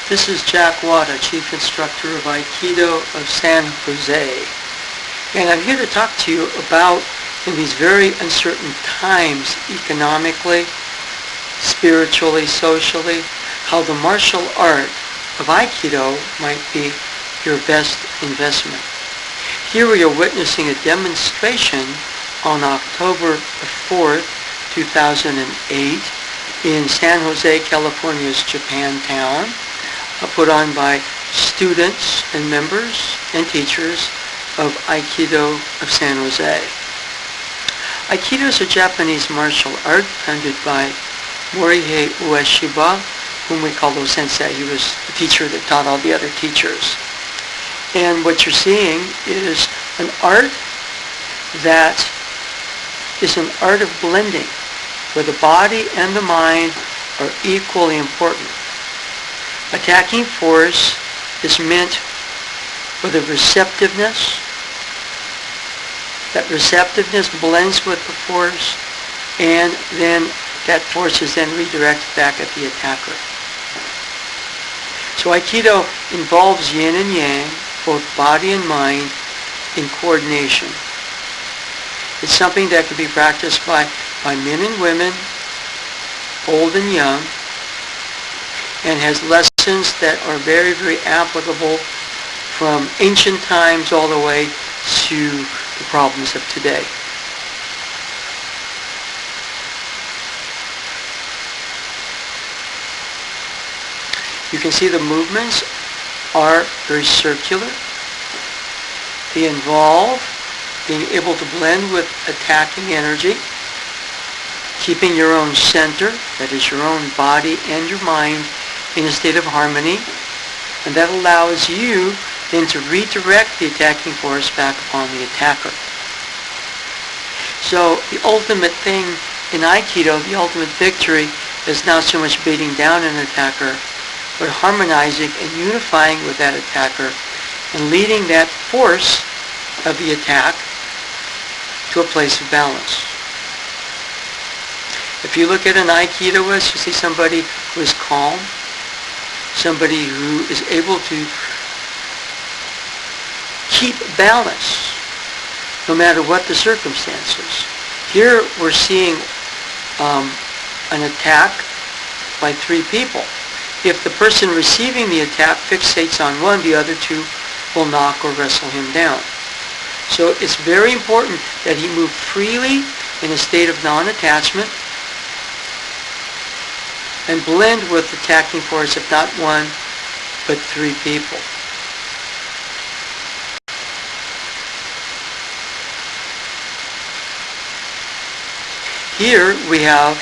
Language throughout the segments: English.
This is Jack Wada, Chief Instructor of Aikido of San Jose. And I'm here to talk to you about, in these very uncertain times, economically, spiritually, socially, how the martial art of Aikido might be your best investment. Here we are witnessing a demonstration on October 4th, 2008 in San Jose, California's Japantown, put on by students and members and teachers of Aikido of San Jose. Aikido is a Japanese martial art founded by Morihei Ueshiba, whom we call O-sensei. He was the teacher that taught all the other teachers. And what you're seeing is an art that is an art of blending, where the body and the mind are equally important. Attacking force is meant for the receptiveness. That receptiveness blends with the force, and then that force is then redirected back at the attacker. So Aikido involves yin and yang, both body and mind, in coordination. It's something that can be practiced by men and women, old and young, and has lessons that are very, very applicable from ancient times all the way to the problems of today. You can see the movements are very circular. They involve being able to blend with attacking energy, keeping your own center, that is your own body and your mind, in a state of harmony, and that allows you then to redirect the attacking force back upon the attacker. So the ultimate thing in Aikido, the ultimate victory, is not so much beating down an attacker, but harmonizing and unifying with that attacker and leading that force of the attack to a place of balance. If you look at an Aikidoist, you see somebody who is calm, somebody who is able to keep balance no matter what the circumstances. Here we're seeing an attack by three people. If the person receiving the attack fixates on one, the other two will knock or wrestle him down. So it's very important that he move freely in a state of non-attachment and blend with attacking force, if not one, but three people. Here we have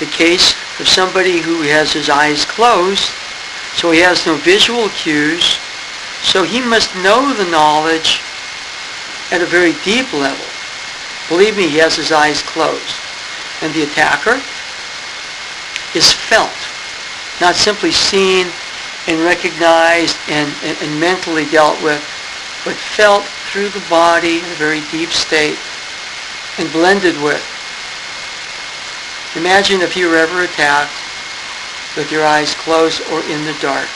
the case of somebody who has his eyes closed, so he has no visual cues, so he must know the knowledge at a very deep level. Believe me, he has his eyes closed. And the attacker is felt, not simply seen and recognized and mentally dealt with, but felt through the body in a very deep state and blended with. Imagine if you were ever attacked with your eyes closed or in the dark.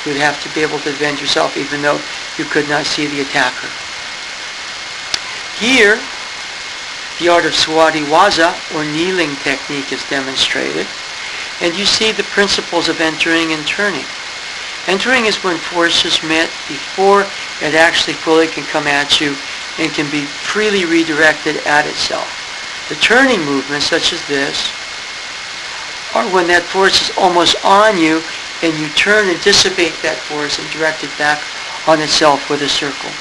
You would have to be able to defend yourself even though you could not see the attacker. Here, the art of Suwadi Waza, or kneeling technique, is demonstrated. And you see the principles of entering and turning. Entering is when force is met before it actually fully can come at you and can be freely redirected at itself. The turning movements, such as this, are when that force is almost on you and you turn and dissipate that force and direct it back on itself with a circle.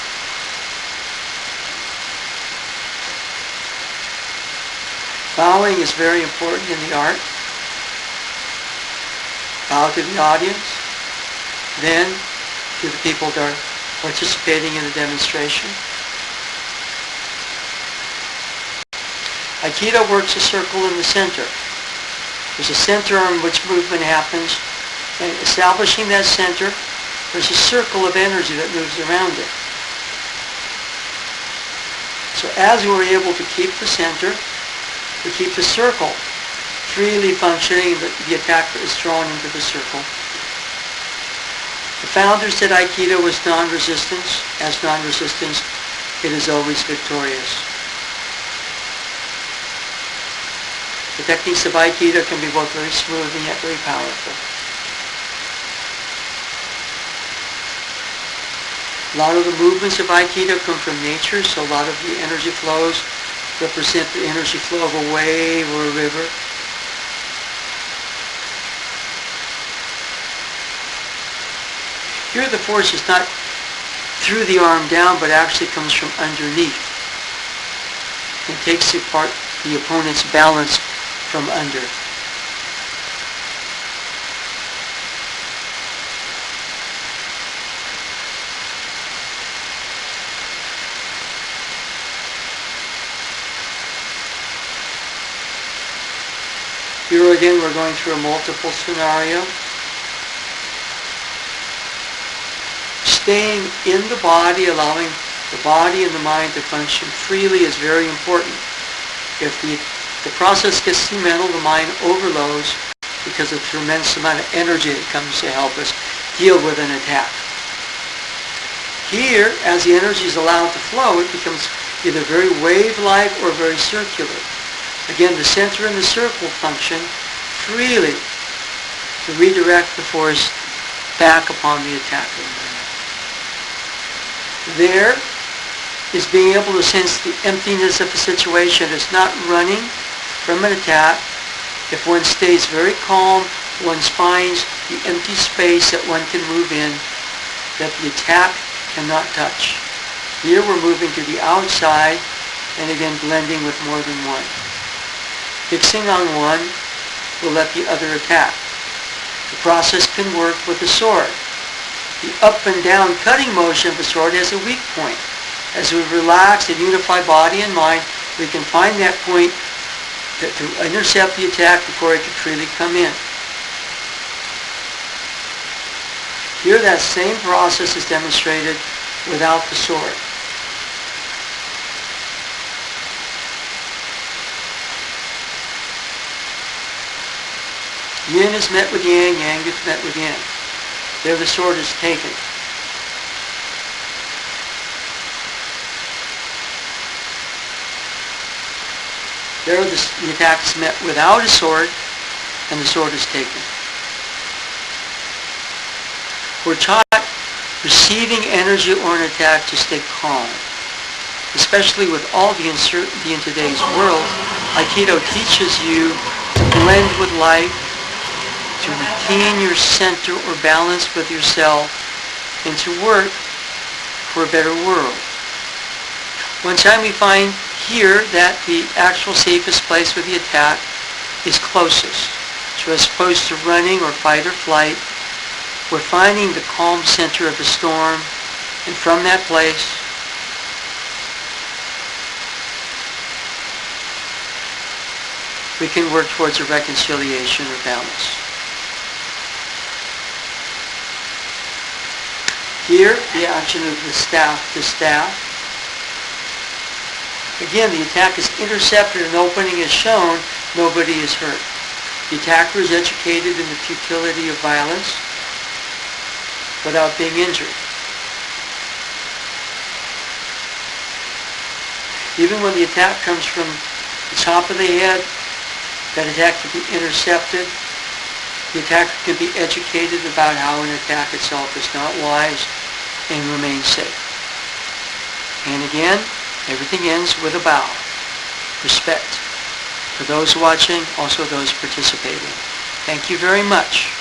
Bowing is very important in the art. Bow to the audience, then to the people that are participating in the demonstration. Aikido works a circle in the center. There's a center on which movement happens, and establishing that center, there's a circle of energy that moves around it. So as we're able to keep the center, we keep the circle freely functioning, the attacker is drawn into the circle. The founders said Aikido was non-resistance. As non-resistance, it is always victorious. The techniques of Aikido can be both very smooth and yet very powerful. A lot of the movements of Aikido come from nature, so a lot of the energy flows represent the energy flow of a wave or a river. Here the force is not through the arm down, but actually comes from underneath and takes apart the opponent's balance from under. Here again we're going through a multiple scenario. Staying in the body, allowing the body and the mind to function freely is very important. If the process gets too mental, the mind overloads because of the tremendous amount of energy that comes to help us deal with an attack. Here, as the energy is allowed to flow, it becomes either very wave-like or very circular. Again, the center and the circle function freely to redirect the force back upon the attacker. There is being able to sense the emptiness of a situation. It's not running from an attack. If one stays very calm, one finds the empty space that one can move in, that the attack cannot touch. Here we're moving to the outside and again blending with more than one. Fixing on one will let the other attack. The process can work with the sword. The up and down cutting motion of the sword has a weak point. As we relax and unify body and mind, we can find that point to intercept the attack before it can freely come in. Here that same process is demonstrated without the sword. Yin is met with yang, yang is met with yin. There the sword is taken. There the attack is met without a sword, and the sword is taken. We're taught receiving energy or an attack to stay calm. Especially with all the uncertainty in today's world, Aikido teaches you to blend with life, to retain your center or balance with yourself, and to work for a better world. One time we find here that the actual safest place for the attack is closest. So as opposed to running or fight or flight, we're finding the calm center of the storm, and from that place, we can work towards a reconciliation or balance. Here, the action of the staff to staff. Again, the attack is intercepted and opening is shown, nobody is hurt. The attacker is educated in the futility of violence without being injured. Even when the attack comes from the top of the head, that attack can be intercepted. The attacker can be educated about how an attack itself is not wise and remain safe. And again, everything ends with a bow. Respect for those watching, also those participating. Thank you very much.